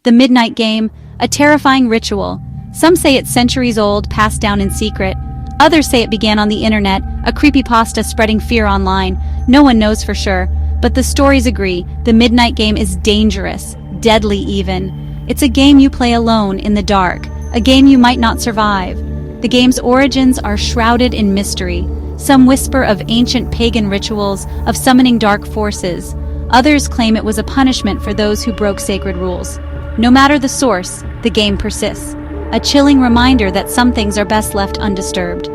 The midnight game, a terrifying ritual. Some say it's centuries old, passed down in secret. Others say it began on the internet, a creepypasta spreading fear online. No one knows for sure, but the stories agree. The midnight game is dangerous, deadly even. It's a game you play alone in the dark, a game you might not survive. The game's origins are shrouded in mystery. Some whisper of ancient pagan rituals, of summoning dark forces. Others claim it was a punishment for those who broke sacred rules. No matter the source, the game persists. A chilling reminder that some things are best left undisturbed.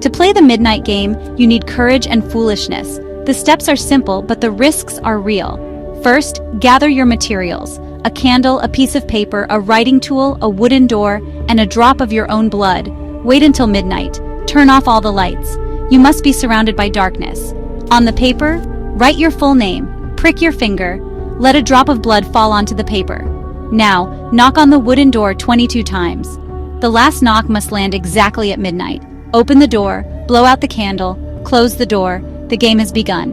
To play the midnight game, you need courage and foolishness. The steps are simple, but the risks are real. First, gather your materials. A candle, a piece of paper, a writing tool, a wooden door, and a drop of your own blood. Wait until midnight. Turn off all the lights. You must be surrounded by darkness. On the paper, write your full name. Prick your finger. Let a drop of blood fall onto the paper. Now, knock on the wooden door 22 times. The last knock must land exactly at midnight. Open the door, blow out the candle, close the door. The game has begun.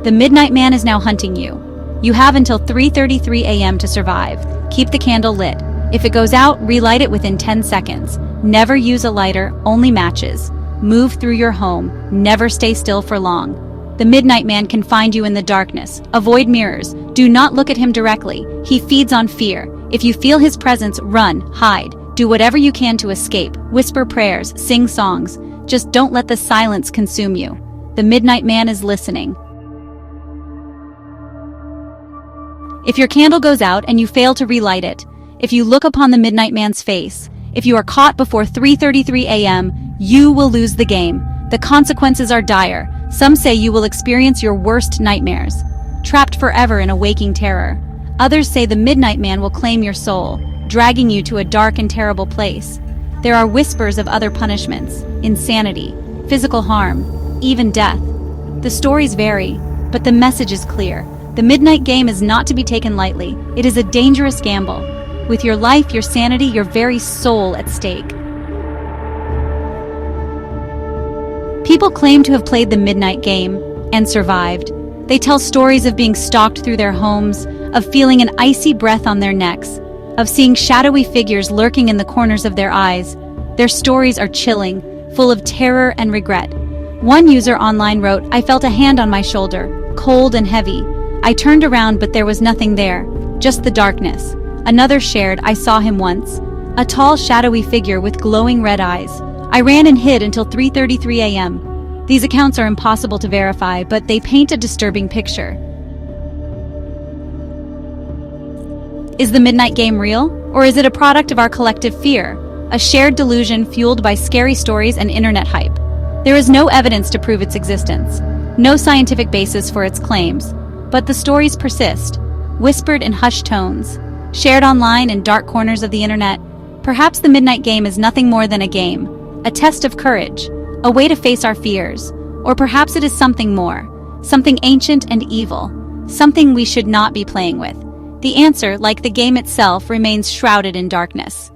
The Midnight Man is now hunting you. You have until 3:33 a.m. to survive. Keep the candle lit. If it goes out, relight it within 10 seconds. Never use a lighter, only matches. Move through your home. Never stay still for long. The Midnight Man can find you in the darkness. Avoid mirrors. Do not look at him directly. He feeds on fear. If you feel his presence, run, hide. Do whatever you can to escape. Whisper prayers, sing songs. Just don't let the silence consume you. The Midnight Man is listening. If your candle goes out and you fail to relight it, if you look upon the Midnight Man's face, if you are caught before 3:33 a.m., you will lose the game. The consequences are dire. Some say you will experience your worst nightmares, trapped forever in a waking terror. Others say the Midnight Man will claim your soul, dragging you to a dark and terrible place. There are whispers of other punishments, insanity, physical harm, even death. The stories vary, but the message is clear. The midnight game is not to be taken lightly. It is a dangerous gamble, with your life, your sanity, your very soul at stake. People claim to have played the midnight game and survived. They tell stories of being stalked through their homes, of feeling an icy breath on their necks, of seeing shadowy figures lurking in the corners of their eyes. Their stories are chilling, full of terror and regret. One user online wrote, "I felt a hand on my shoulder, cold and heavy. I turned around, but there was nothing there, just the darkness." Another shared, "I saw him once, a tall, shadowy figure with glowing red eyes. I ran and hid until 3:33 a.m. These accounts are impossible to verify, but they paint a disturbing picture. Is the midnight game real, or is it a product of our collective fear, a shared delusion fueled by scary stories and internet hype? There is no evidence to prove its existence, no scientific basis for its claims, but the stories persist, whispered in hushed tones, shared online in dark corners of the internet. Perhaps the midnight game is nothing more than a game, a test of courage, a way to face our fears, or perhaps it is something more, something ancient and evil, something we should not be playing with. The answer, like the game itself, remains shrouded in darkness.